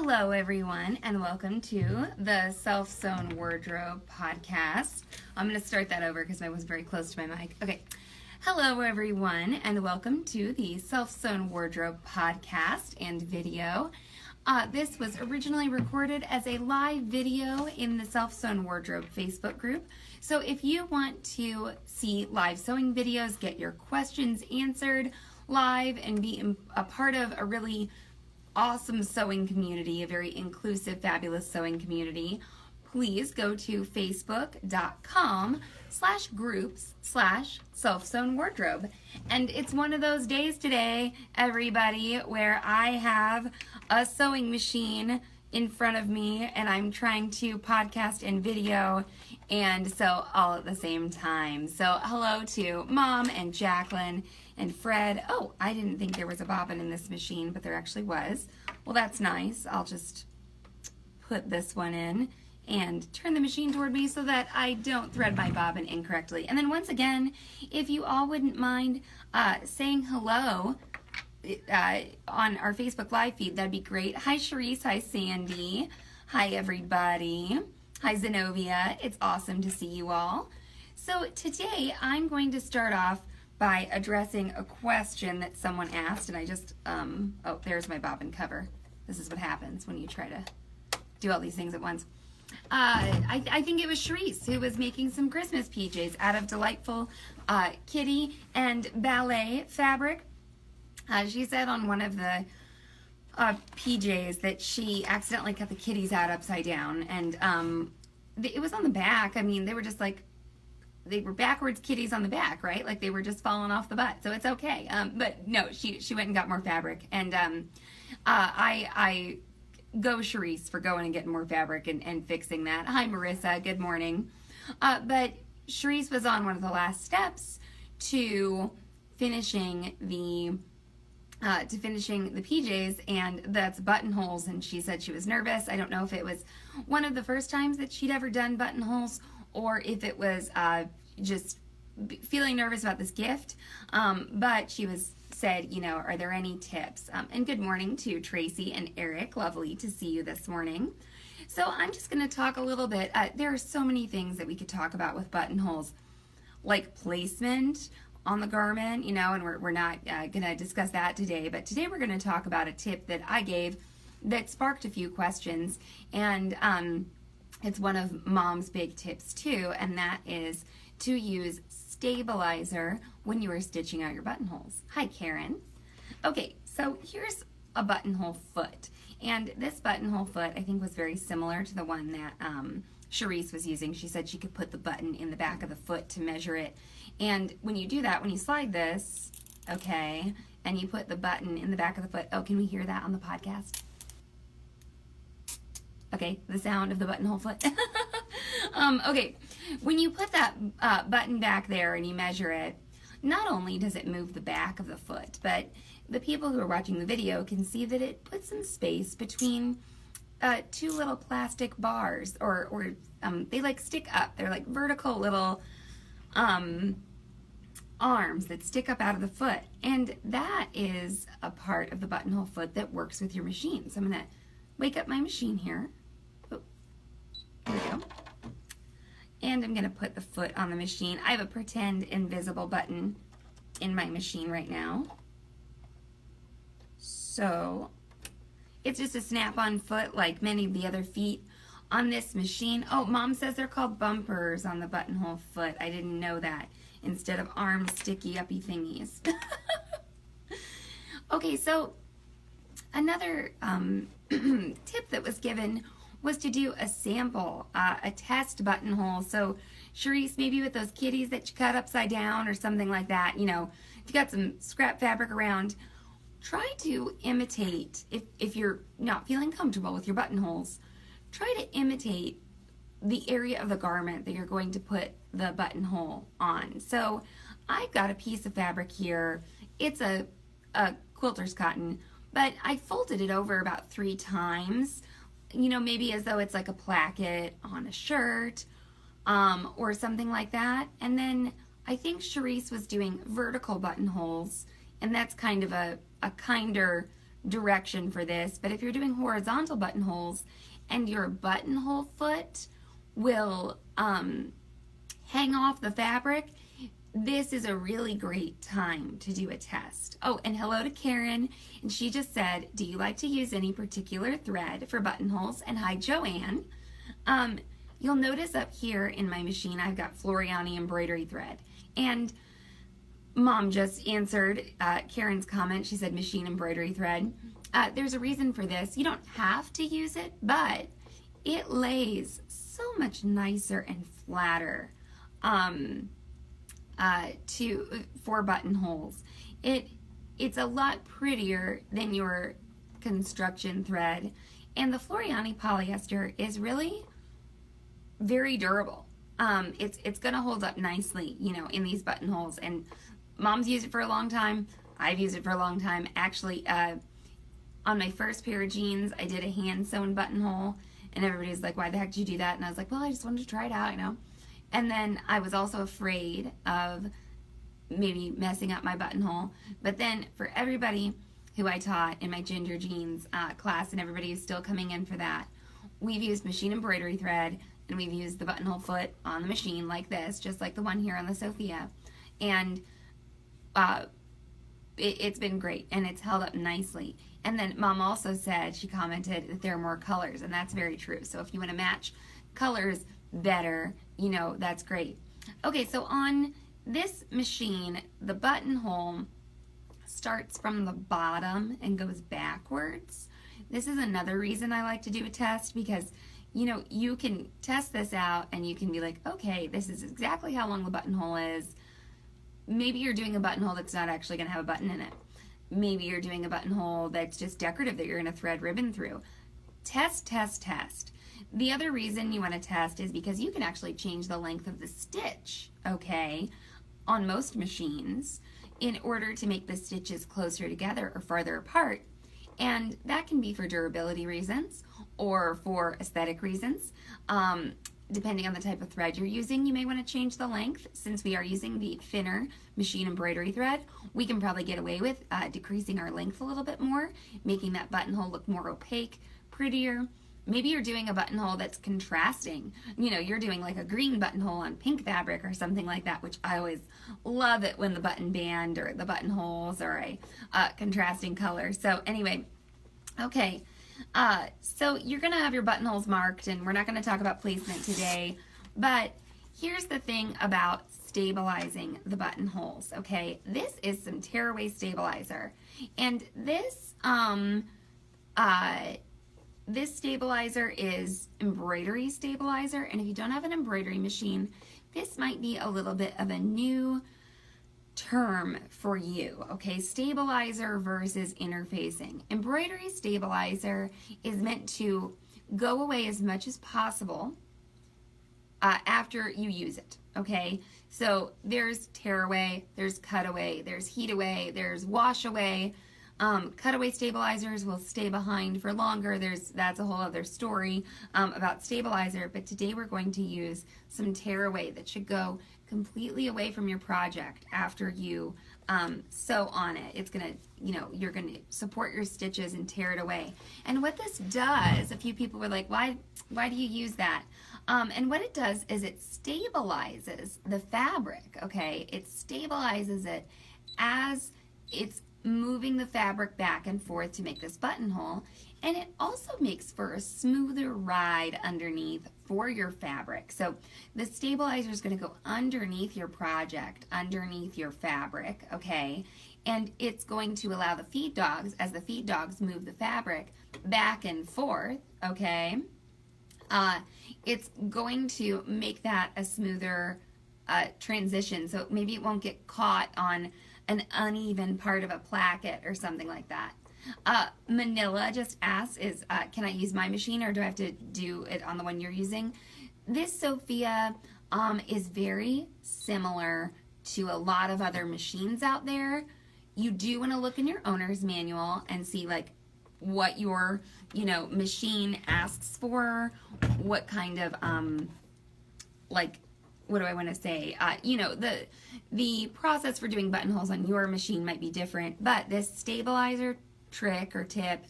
Hello, everyone, and welcome to the Self-Sewn Wardrobe podcast. I'm going to start that over because I was very close to my mic. Okay. Hello, everyone, and welcome to the Self-Sewn Wardrobe podcast and video. This was originally recorded as a live video in the Self-Sewn Wardrobe Facebook group. So if you want to see live sewing videos, get your questions answered live, and be a part of a really awesome sewing community, a very inclusive, fabulous sewing community, please go to facebook.com/groups/self-sewn wardrobe. And it's one of those days today, everybody, where I have a sewing machine in front of me and I'm trying to podcast and video and sew all at the same time. So hello to Mom and Jacqueline and Fred. Oh, I didn't think there was a bobbin in this machine, but there actually was. Well, that's nice. I'll just put this one in and turn the machine toward me so that I don't thread my bobbin incorrectly. And then once again, if you all wouldn't mind saying hello on our Facebook live feed, that'd be great. Hi, Sharice. Hi, Sandy. Hi, everybody. Hi, Zenobia. It's awesome to see you all. So today I'm going to start off by addressing a question that someone asked, and I just, oh, there's my bobbin cover. This is what happens when you try to do all these things at once. I think it was Sharice who was making some Christmas PJs out of delightful kitty and ballet fabric. She said on one of the PJs that she accidentally cut the kitties out upside down, and it was on the back. I mean, they were just like, they were backwards kitties on the back, right? Like they were just falling off the butt, so it's okay. But no, she went and got more fabric, and I go Sharice for going and getting more fabric and fixing that. Hi, Marissa. Good morning. But Sharice was on one of the last steps to finishing the PJs, and that's buttonholes, and she said she was nervous. I don't know if it was one of the first times that she'd ever done buttonholes or if it was just feeling nervous about this gift, but she said, you know, are there any tips? And good morning to Tracy and Eric. Lovely to see you this morning. So I'm just going to talk a little bit. There are so many things that we could talk about with buttonholes, like placement on the garment, you know, and we're not going to discuss that today, but today we're going to talk about a tip that I gave that sparked a few questions, and it's one of Mom's big tips too, and that is to use stabilizer when you are stitching out your buttonholes. Hi, Karen. Okay, so here's a buttonhole foot, and this buttonhole foot I think was very similar to the one that Sharice was using. She said she could put the button in the back of the foot to measure it, and when you do that, when you slide this, okay, and you put the button in the back of the foot, oh, can we hear that on the podcast? Okay, the sound of the buttonhole foot. Okay, when you put that button back there and you measure it, not only does it move the back of the foot, but the people who are watching the video can see that it puts some space between two little plastic bars, or they like stick up. They're like vertical little arms that stick up out of the foot, and that is a part of the buttonhole foot that works with your machine. So I'm going to wake up my machine here. There we go. And I'm going to put the foot on the machine. I have a pretend invisible button in my machine right now. So it's just a snap-on foot like many of the other feet on this machine. Oh, Mom says they're called bumpers on the buttonhole foot. I didn't know that. Instead of arm sticky uppy thingies. Okay, so another tip that was given was to do a sample, a test buttonhole. So Sharice, maybe with those kitties that you cut upside down or something like that, you know, if you got some scrap fabric around, try to imitate, if you're not feeling comfortable with your buttonholes, try to imitate the area of the garment that you're going to put the buttonhole on. So I've got a piece of fabric here. It's a quilter's cotton, but I folded it over about 3 times, you know, maybe as though it's like a placket on a shirt or something like that. And then I think Sharice was doing vertical buttonholes, and that's kind of a kinder direction for this, but if you're doing horizontal buttonholes and your buttonhole foot will hang off the fabric, this is a really great time to do a test. Oh, and hello to Karen, and she just said, do you like to use any particular thread for buttonholes? And hi, Joanne. You'll notice up here in my machine, I've got Floriani embroidery thread. And Mom just answered Karen's comment. She said machine embroidery thread. There's a reason for this. You don't have to use it, but it lays so much nicer and flatter for buttonholes. It's a lot prettier than your construction thread, and the Floriani polyester is really very durable. It's gonna hold up nicely, you know, in these buttonholes. And Mom's used it for a long time. I've used it for a long time. Actually, on my first pair of jeans, I did a hand sewn buttonhole, and everybody's like, "Why the heck did you do that?" And I was like, "Well, I just wanted to try it out, you know." And then I was also afraid of maybe messing up my buttonhole. But then for everybody who I taught in my ginger jeans class, and everybody who's still coming in for that, we've used machine embroidery thread, and we've used the buttonhole foot on the machine like this, just like the one here on the Sophia. And it's been great, and it's held up nicely. And then Mom also said, she commented that there are more colors, and that's very true. So if you want to match colors better, you know, that's great. Okay, so on this machine, the buttonhole starts from the bottom and goes backwards. This is another reason I like to do a test, because you know, you can test this out and you can be like, okay, this is exactly how long the buttonhole is. Maybe you're doing a buttonhole that's not actually going to have a button in it. Maybe you're doing a buttonhole that's just decorative that you're going to thread ribbon through. Test, test, test. The other reason you want to test is because you can actually change the length of the stitch, okay, on most machines in order to make the stitches closer together or farther apart. And that can be for durability reasons or for aesthetic reasons. Depending on the type of thread you're using, you may want to change the length. Since we are using the thinner machine embroidery thread, we can probably get away with decreasing our length a little bit more, making that buttonhole look more opaque, prettier. Maybe you're doing a buttonhole that's contrasting. You know, you're doing like a green buttonhole on pink fabric or something like that, which I always love it when the button band or the buttonholes are a contrasting color. So anyway, okay. So you're going to have your buttonholes marked, and we're not going to talk about placement today, but here's the thing about stabilizing the buttonholes, okay? This is some tearaway stabilizer, and this stabilizer is embroidery stabilizer, and if you don't have an embroidery machine, this might be a little bit of a new term for you, okay? Stabilizer versus interfacing. Embroidery stabilizer is meant to go away as much as possible after you use it, okay? So there's tear away, there's cut away, there's heat away, there's wash away. Cutaway stabilizers will stay behind for longer. That's a whole other story about stabilizer, but today we're going to use some tear away that should go completely away from your project after you sew on it. It's gonna, you know, you're gonna support your stitches and tear it away. And what this does, a few people were like, why do you use that? And what it does is it stabilizes the fabric, okay? It stabilizes it as it's moving the fabric back and forth to make this buttonhole, and it also makes for a smoother ride underneath for your fabric. So the stabilizer is going to go underneath your project, underneath your fabric, okay, and it's going to allow the feed dogs, as the feed dogs move the fabric back and forth, okay, it's going to make that a smoother transition, so maybe it won't get caught on an uneven part of a placket or something like that. Manila just asks, can I use my machine, or do I have to do it on the one you're using? This Sophia is very similar to a lot of other machines out there. You do want to look in your owner's manual and see like what your, you know, machine asks for, what kind of like, what do I want to say? You know, the process for doing buttonholes on your machine might be different, but this stabilizer trick or tip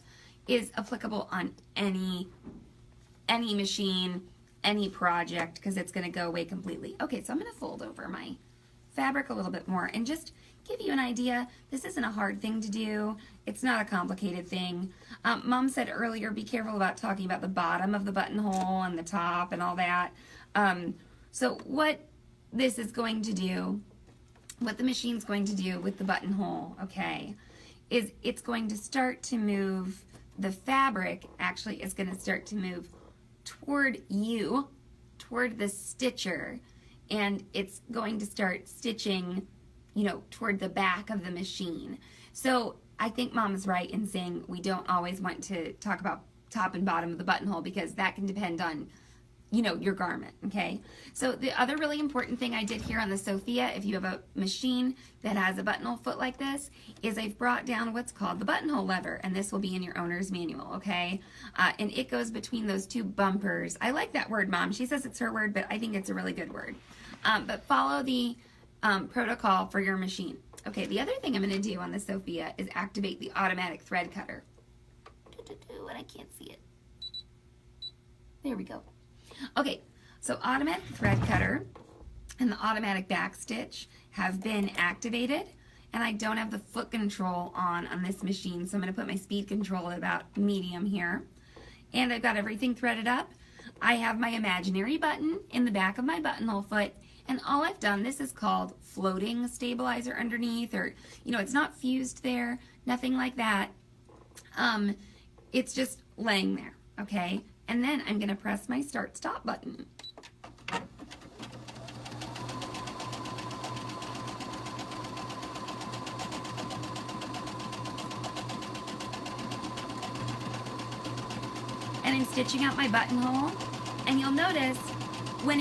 is applicable on any machine, any project, because it's going to go away completely. Okay, so I'm going to fold over my fabric a little bit more and just give you an idea. This isn't a hard thing to do. It's not a complicated thing. Mom said earlier, be careful about talking about the bottom of the buttonhole and the top and all that. So what this is going to do, what the machine's going to do with the buttonhole, okay, is it's going to start to move, the fabric actually is going to start to move toward you, toward the stitcher, and it's going to start stitching, you know, toward the back of the machine. So I think Mom's right in saying we don't always want to talk about top and bottom of the buttonhole, because that can depend on, you know, your garment, okay? So the other really important thing I did here on the Sophia, if you have a machine that has a buttonhole foot like this, is I've brought down what's called the buttonhole lever, and this will be in your owner's manual, okay? And it goes between those two bumpers. I like that word, Mom. She says it's her word, but I think it's a really good word. But follow the protocol for your machine. Okay, the other thing I'm going to do on the Sophia is activate the automatic thread cutter. And I can't see it. There we go. Okay, so automatic thread cutter and the automatic back stitch have been activated, and I don't have the foot control on this machine, so I'm going to put my speed control at about medium here. And I've got everything threaded up. I have my imaginary button in the back of my buttonhole foot, and all I've done, this is called floating stabilizer underneath, or, you know, it's not fused there, nothing like that. It's just laying there, okay? And then I'm going to press my start stop button. And I'm stitching out my buttonhole, and you'll notice when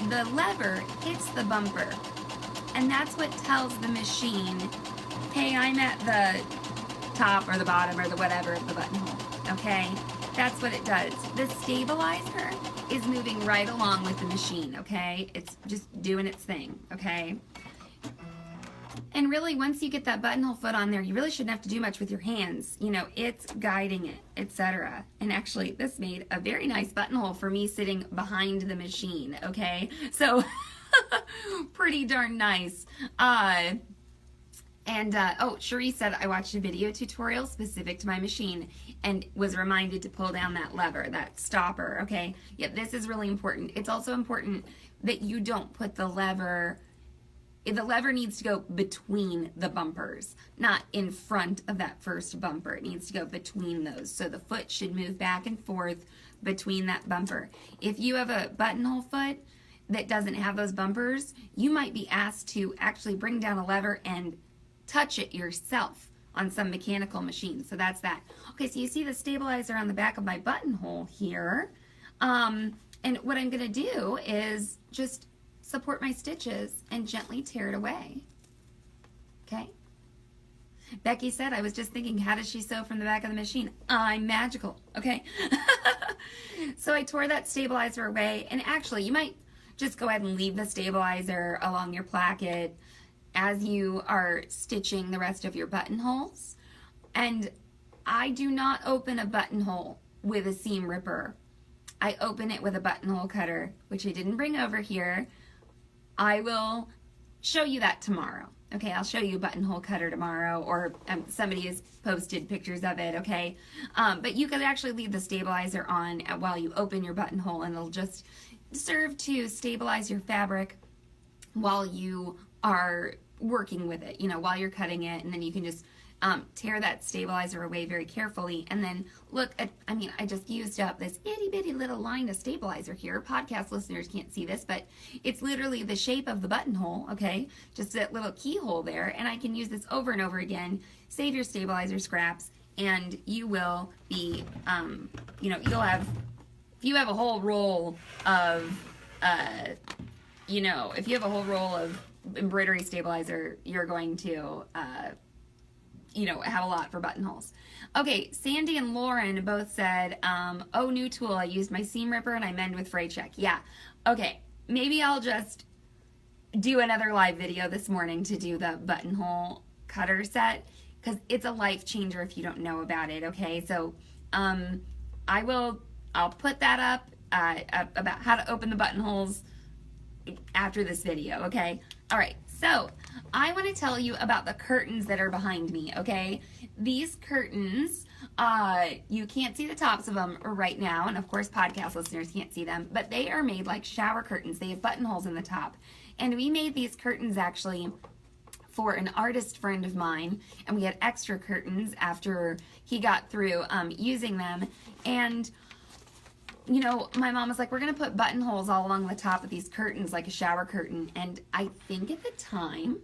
the lever hits the bumper, and that's what tells the machine, hey, I'm at the top or the bottom or the whatever of the buttonhole, okay? That's what it does. The stabilizer is moving right along with the machine, okay? It's just doing its thing, okay? And really, once you get that buttonhole foot on there, you really shouldn't have to do much with your hands. You know, it's guiding it, etc. And actually, this made a very nice buttonhole for me sitting behind the machine, okay? So, pretty darn nice. Oh, Cherie said I watched a video tutorial specific to my machine and was reminded to pull down that lever, that stopper, okay? Yeah, this is really important. It's also important that you don't put the lever needs to go between the bumpers, not in front of that first bumper. It needs to go between those. So the foot should move back and forth between that bumper. If you have a buttonhole foot that doesn't have those bumpers, you might be asked to actually bring down a lever and touch it yourself on some mechanical machine. So that's that. Okay, so you see the stabilizer on the back of my buttonhole here. And what I'm going to do is just support my stitches and gently tear it away. Okay? Becky said, I was just thinking, how does she sew from the back of the machine? I'm magical. Okay? So I tore that stabilizer away, and actually you might just go ahead and leave the stabilizer along your placket as you are stitching the rest of your buttonholes. And I do not open a buttonhole with a seam ripper. I open it with a buttonhole cutter, which I didn't bring over here. I will show you that tomorrow. Okay, I'll show you a buttonhole cutter tomorrow, or somebody has posted pictures of it, okay? But you could actually leave the stabilizer on while you open your buttonhole, and it'll just serve to stabilize your fabric while you are working with it, you know, while you're cutting it, and then you can just tear that stabilizer away very carefully, and then look at, I mean, I just used up this itty bitty little line of stabilizer here. Podcast listeners can't see this, but it's literally the shape of the buttonhole, okay? Just that little keyhole there, and I can use this over and over again. Save your stabilizer scraps, and you will be, you know, you'll have, if you have a whole roll of, you know, if you have a whole roll of embroidery stabilizer, you're going to, you know, have a lot for buttonholes. Okay, Sandy and Lauren both said, oh, new tool, I used my seam ripper and I mend with fray check. Yeah, okay, maybe I'll just do another live video this morning to do the buttonhole cutter set. because it's a life changer if you don't know about it, okay? So I'll put that up about how to open the buttonholes after this video, okay? All right, so I want to tell you about the curtains that are behind me, okay? These curtains, you can't see the tops of them right now, and of course podcast listeners can't see them, but they are made like shower curtains. They have buttonholes in the top. And we made these curtains actually for an artist friend of mine, and we had extra curtains after he got through using them. And you know, my mom was like, we're going to put buttonholes all along the top of these curtains like a shower curtain. And I think at the time,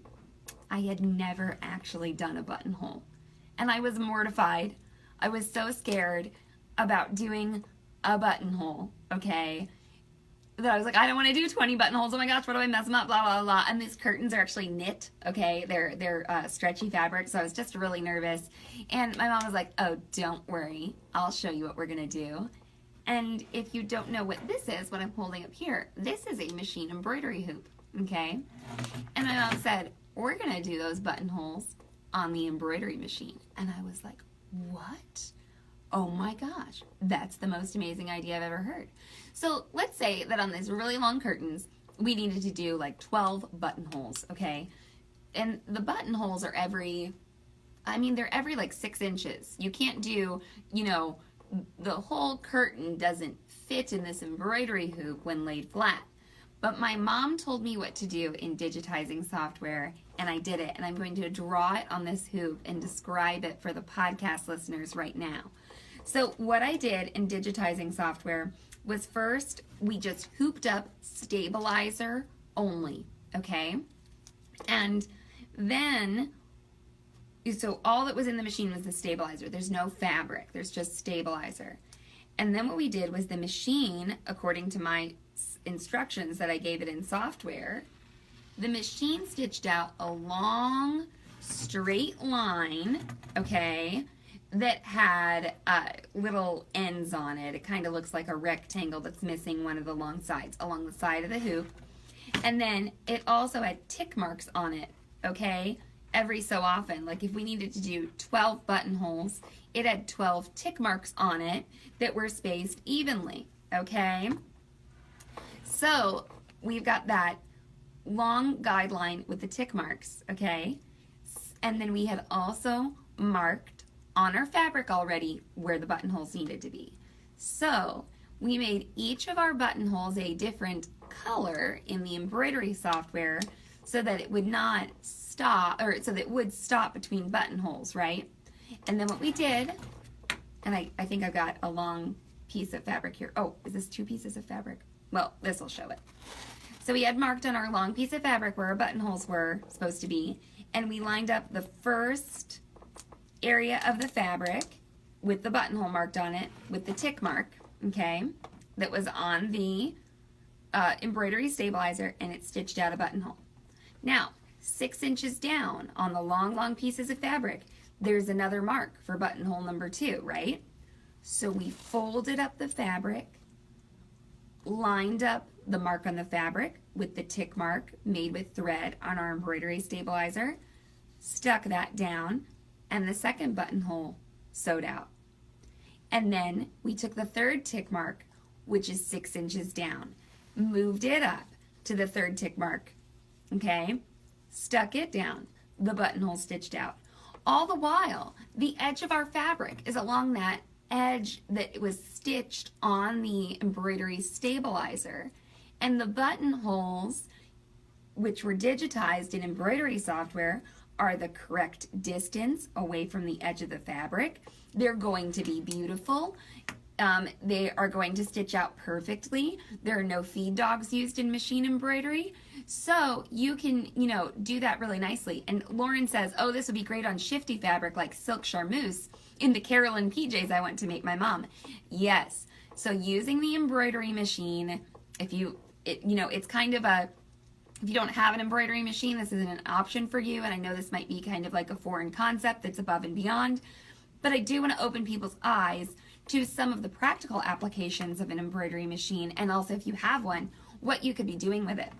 I had never actually done a buttonhole. And I was mortified. I was so scared about doing a buttonhole, okay, that I was like, I don't want to do 20 buttonholes. Oh my gosh, what do I mess them up? Blah, blah, blah. And these curtains are actually knit, okay? They're stretchy fabric, so I was just really nervous. And my mom was like, oh, don't worry. I'll show you what we're going to do. And if you don't know what this is, what I'm holding up here, this is a machine embroidery hoop, okay? And my mom said, we're going to do those buttonholes on the embroidery machine. And I was like, what? Oh my gosh, that's the most amazing idea I've ever heard. So let's say that on these really long curtains, we needed to do like 12 buttonholes, okay? And the buttonholes are they're every like 6 inches. You can't do, you know, the whole curtain doesn't fit in this embroidery hoop when laid flat. But my mom told me what to do in digitizing software, and I did it. And I'm going to draw it on this hoop and describe it for the podcast listeners right now. So what I did in digitizing software was first, we just hooped up stabilizer only, okay? And then, so all that was in the machine was the stabilizer. There's no fabric. There's just stabilizer. And then what we did was the machine, according to my instructions that I gave it in software, the machine stitched out a long straight line, okay, that had little ends on it. It kind of looks like a rectangle that's missing one of the long sides along the side of the hoop. And then it also had tick marks on it, okay, every so often. Like if we needed to do 12 buttonholes, it had 12 tick marks on it that were spaced evenly, okay? So we've got that long guideline with the tick marks, okay? And then we had also marked on our fabric already where the buttonholes needed to be. So we made each of our buttonholes a different color in the embroidery software so that it would not stop, or so that it would stop between buttonholes, right? And then what we did, and I think I've got a long piece of fabric here. Oh, is this 2 pieces of fabric? Well, this will show it. So we had marked on our long piece of fabric where our buttonholes were supposed to be, and we lined up the first area of the fabric with the buttonhole marked on it with the tick mark, okay, that was on the embroidery stabilizer, and it stitched out a buttonhole. Now, 6 inches down on the long pieces of fabric, there's another mark for buttonhole number 2, right? So we folded up the fabric, lined up the mark on the fabric with the tick mark made with thread on our embroidery stabilizer, stuck that down, and the second buttonhole sewed out. And then we took the third tick mark, which is 6 inches down, moved it up to the third tick mark, okay, stuck it down, the buttonhole stitched out. All the while, the edge of our fabric is along that edge that was stitched on the embroidery stabilizer, and the buttonholes, which were digitized in embroidery software, are the correct distance away from the edge of the fabric. They're going to be beautiful. They are going to stitch out perfectly. There are no feed dogs used in machine embroidery. So you can, you know, do that really nicely. And Lauren says, oh, this would be great on shifty fabric like silk charmeuse in the Carolyn PJs I went to make my mom. Yes. So using the embroidery machine, if you, it's kind of a, if you don't have an embroidery machine, this isn't an option for you. And I know this might be kind of like a foreign concept that's above and beyond, but I do want to open people's eyes to some of the practical applications of an embroidery machine, and also if you have one, what you could be doing with it.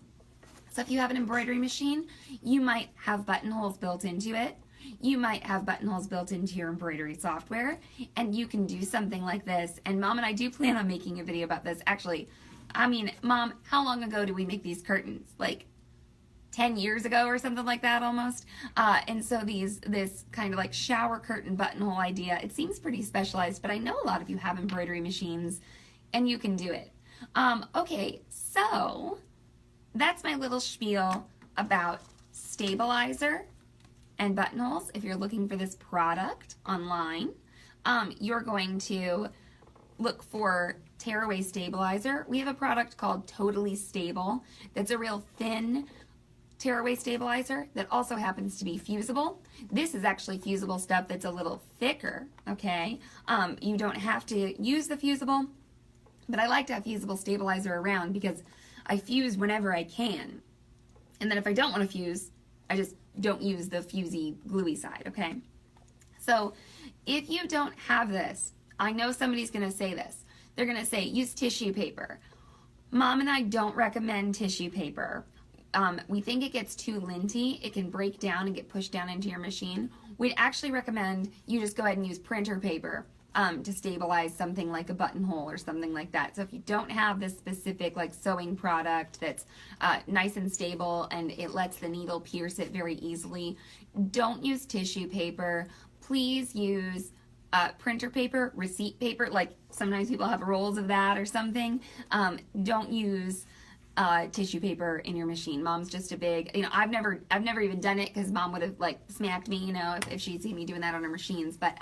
So if you have an embroidery machine, you might have buttonholes built into it, You might have buttonholes built into your embroidery software, and you can do something like this. And Mom and I do plan on making a video about this. Actually, I mean, Mom, how long ago did we make these curtains? Like 10 years ago or something like that almost. And so this kind of like shower curtain buttonhole idea, it seems pretty specialized, but I know a lot of you have embroidery machines and you can do it. Okay, so that's my little spiel about stabilizer and buttonholes. If you're looking for this product online, you're going to look for tearaway stabilizer. We have a product called Totally Stable that's a real thin tearaway stabilizer that also happens to be fusible. This is actually fusible stuff that's a little thicker, okay? You don't have to use the fusible, but I like to have fusible stabilizer around because I fuse whenever I can. And then if I don't want to fuse, I just don't use the fusy, gluey side, okay? So if you don't have this, I know somebody's going to say this. They're going to say, use tissue paper. Mom and I don't recommend tissue paper. We think it gets too linty. It can break down and get pushed down into your machine. We'd actually recommend you just go ahead and use printer paper to stabilize something like a buttonhole or something like that. So if you don't have this specific like sewing product that's nice and stable and it lets the needle pierce it very easily, don't use tissue paper. Please use printer paper, receipt paper, like sometimes people have rolls of that or something. Don't use tissue paper in your machine. Mom's just a big, I've never even done it because Mom would have like smacked me, if she'd seen me doing that on her machines, but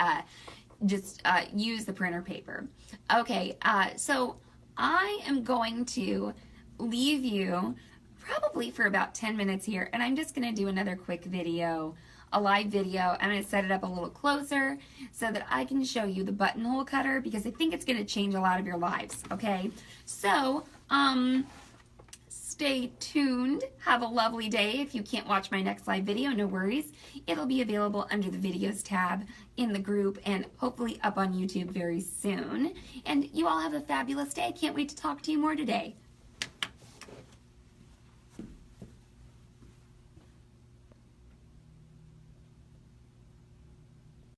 just use the printer paper. Okay, so I am going to leave you probably for about 10 minutes here, and I'm just going to do another quick video, a live video. I'm going to set it up a little closer so that I can show you the buttonhole cutter because I think it's going to change a lot of your lives, okay? So, stay tuned. Have a lovely day. If you can't watch my next live video, no worries. It'll be available under the videos tab in the group and hopefully up on YouTube very soon. And you all have a fabulous day. Can't wait to talk to you more today.